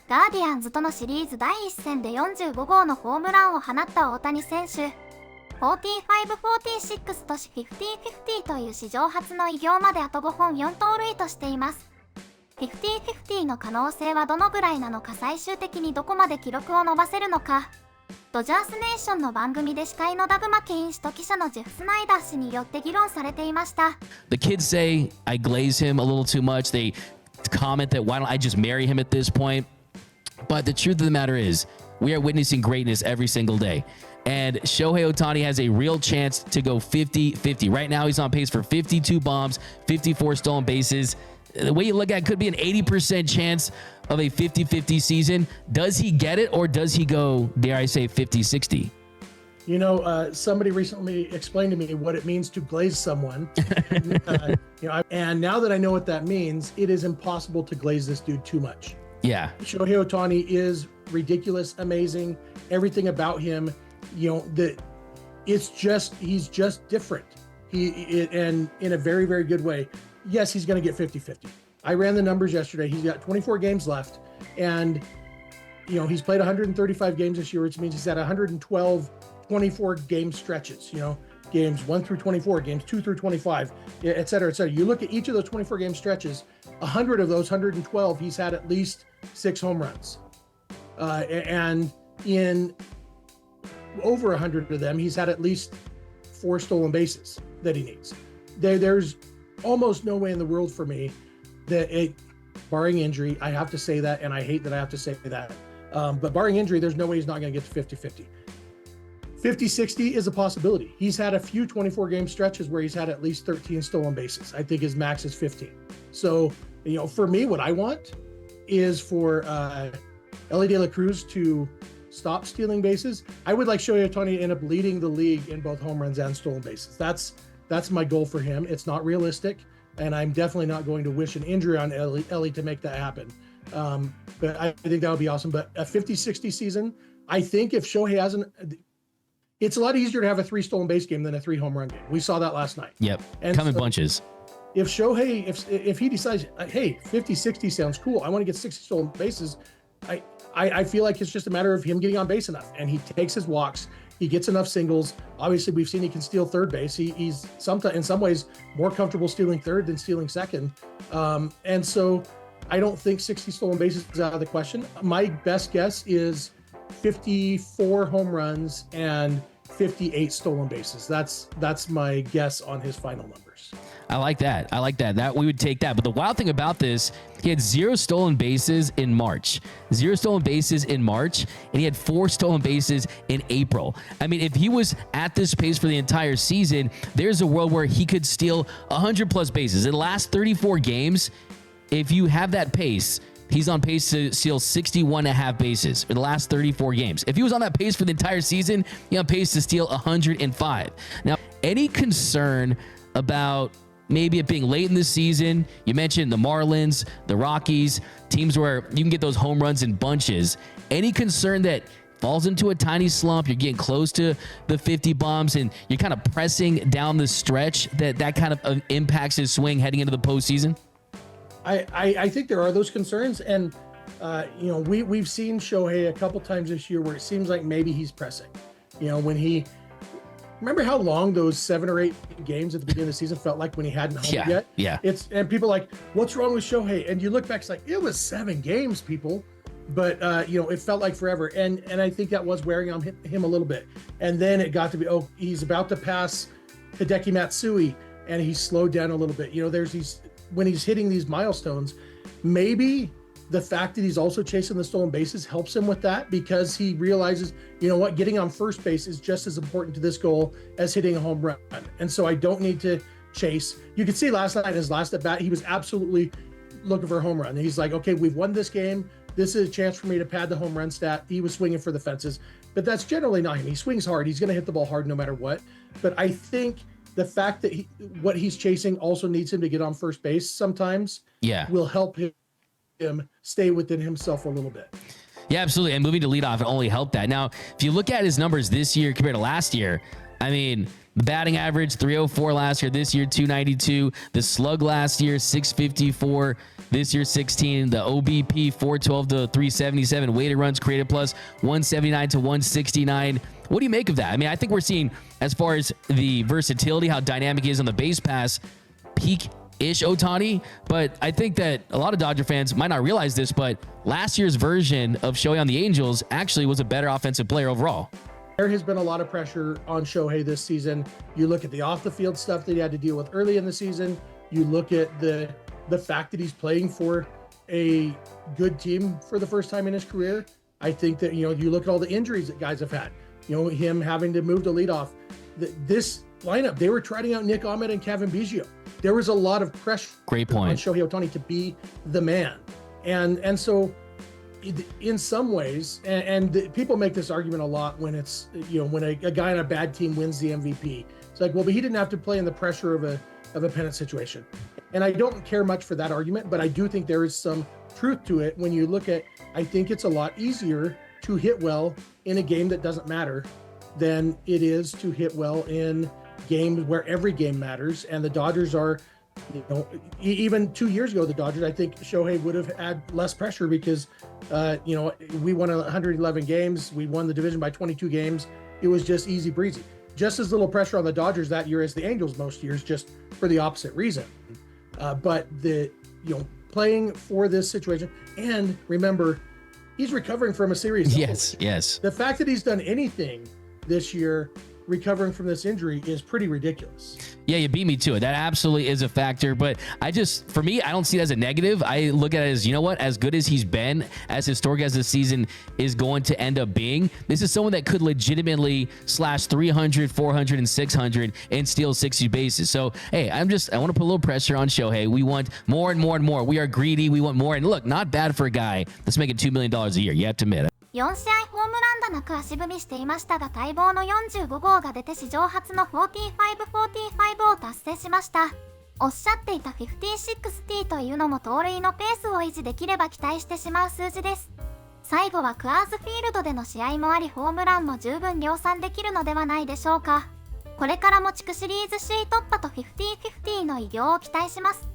ガーディアンズとのシリーズ第1戦で45号のホームランを放った大谷選手。45-46都市50-50という史上初の偉業まであと5本4盗塁としています。50-50の可能性はどのぐらいなのか、最終的にどこまで記録を伸ばせるのか。ドジャースネーションの番組で司会のダグ・マケイン氏と記者のジェフ・スナイダー氏によって議論されていました。The kids say I glaze him a little too much. They comment that why don't I just marry him at this point? But the truth of the matter is, we are witnessing greatness every single day. And Shohei Ohtani has a real chance to go 50-50. Right now, he's on pace for 52 bombs, 54 stolen bases. The way you look at it, could be an 80% chance of a 50-50 season. Does he get it, or does he go, dare I say, 50-60? You know, somebody recently explained to me what it means to glaze someone. And now that I know what that means, it is impossible to glaze this dude too much. Yeah. Shohei Ohtani is ridiculous, amazing. Everything about him, he's just different. And in a very, very good way. Yes, he's going to get 50-50. I ran the numbers yesterday. He's got 24 games left, and he's played 135 games this year, which means he's had 112 24 game stretches, games 1 through 24, games 2 through 25, et cetera, et cetera. You look at each of those 24 game stretches, 100 of those 112, he's had at least 6 home runs. And in over 100 of them, he's had at least 4 stolen bases that he needs. There's almost no way in the world for me that barring injury, I have to say that, and I hate that I have to say that. But barring injury, there's no way he's not going to get to 50-50. 50-60 is a possibility. He's had a few 24 game stretches where he's had at least 13 stolen bases. I think his max is 15. So, for me, what I want is for Elly De La Cruz to stop stealing bases. I would like Shohei Ohtani to end up leading the league in both home runs and stolen bases. That's my goal for him. It's not realistic, and I'm definitely not going to wish an injury on Elly to make that happen. But I think that would be awesome. But a 50-60 season, I think if Shohei hasn't, it's a lot easier to have a 3 stolen base game than a 3 home run game. We saw that last night. Yep, and come in bunches. If Shohei, if he decides, hey, 50-60 sounds cool, I want to get 60 stolen bases, I feel like it's just a matter of him getting on base enough, and he takes his walks. He gets enough singles. Obviously, we've seen he can steal third base. He's sometimes, in some ways, more comfortable stealing third than stealing second. And so I don't think 60 stolen bases is out of the question. My best guess is 54 home runs and 58 stolen bases. That's my guess on his final numbers. I like that. That we would take that. But the wild thing about this, he had 0 stolen bases in March. 0 stolen bases in March, and he had 4 stolen bases in April. I mean, if he was at this pace for the entire season, there's a world where he could steal 100 plus bases. In the last 34 games, if you have that pace, he's on pace to steal 61.5 bases for the last 34 games. If he was on that pace for the entire season, he's on pace to steal 105. Now, any concern about maybe it being late in the season? You mentioned the Marlins, the Rockies, teams where you can get those home runs in bunches. Any concern that falls into a tiny slump, you're getting close to the 50 bombs, and you're kind of pressing down the stretch, that kind of impacts his swing heading into the postseason? I think there are those concerns, and we've seen Shohei a couple times this year where it seems like maybe he's pressing. When he remember how long those 7 or 8 games at the beginning of the season felt like when he hadn't homered yet? Yeah. And people are like, what's wrong with Shohei? And you look back, it's like, it was 7 games, people. But it felt like forever, and I think that was wearing on him a little bit. And then it got to be, he's about to pass Hideki Matsui, and he slowed down a little bit. There's these, when he's hitting these milestones, maybe the fact that he's also chasing the stolen bases helps him with that, because he realizes, getting on first base is just as important to this goal as hitting a home run. And so I don't need to chase. You could see last night, his last at bat, he was absolutely looking for a home run. And he's like, okay, we've won this game. This is a chance for me to pad the home run stat. He was swinging for the fences, but that's generally not him. He swings hard. He's going to hit the ball hard no matter what. But I think the fact that what he's chasing also needs him to get on first base sometimes will help him stay within himself a little bit. Yeah, absolutely. And moving to leadoff, it only helped that. Now, if you look at his numbers this year compared to last year, I mean, The batting average 304 last year, this year 292. The slug last year 654, this year 16. The OBP 412 to 377. Weighted runs created plus 179 to 169. What do you make of that? I mean, I think we're seeing, as far as the versatility, how dynamic he is on the base pass, peak-ish Ohtani. But I think that a lot of Dodger fans might not realize this, but last year's version of Shohei on the Angels actually was a better offensive player overall. There has been a lot of pressure on Shohei this season. You look at the off-the-field stuff that he had to deal with early in the season. You look at the fact that he's playing for a good team for the first time in his career. I think that, you look at all the injuries that guys have had. Him having to move to leadoff. This lineup, they were trotting out Nick Ahmed and Kevin Biggio. There was a lot of pressure Great point. on Shohei Ohtani to be the man. And so in some ways, and people make this argument a lot when it's, when a guy on a bad team wins the MVP. It's like, well, but he didn't have to play in the pressure of a pennant situation. And I don't care much for that argument, but I do think there is some truth to it when you look at, I think it's a lot easier to hit well in a game that doesn't matter than it is to hit well in games where every game matters. And the Dodgers are, even 2 years ago, the Dodgers, I think Shohei would have had less pressure because, we won 111 games. We won the division by 22 games. It was just easy breezy. Just as little pressure on the Dodgers that year as the Angels most years, just for the opposite reason. But playing for this situation, and remember, he's recovering from a serious Yes. The fact that he's done anything this year recovering from this injury is pretty ridiculous. Yeah, you beat me to it. That absolutely is a factor. But for me, I don't see it as a negative. I look at it as, as good as he's been, as historic as the season is going to end up being, this is someone that could legitimately slash 300, 400, and 600 and steal 60 bases. So, hey, I want to put a little pressure on Shohei. We want more and more and more. We are greedy. We want more. And look, not bad for a guy that's making $2 million a year. You have to admit it. 4試合ホームラン打なく足踏みしていましたが、待望の45号が出て史上初の45を達成しました。おっしゃっていた56Tというのも盗塁のペースを維持できれば期待してしまう数字です。最後はクアーズフィールドでの試合もあり、ホームランも十分量産できるのではないでしょうか。これからも地区シリーズ首位突破と50-50の偉業を期待します。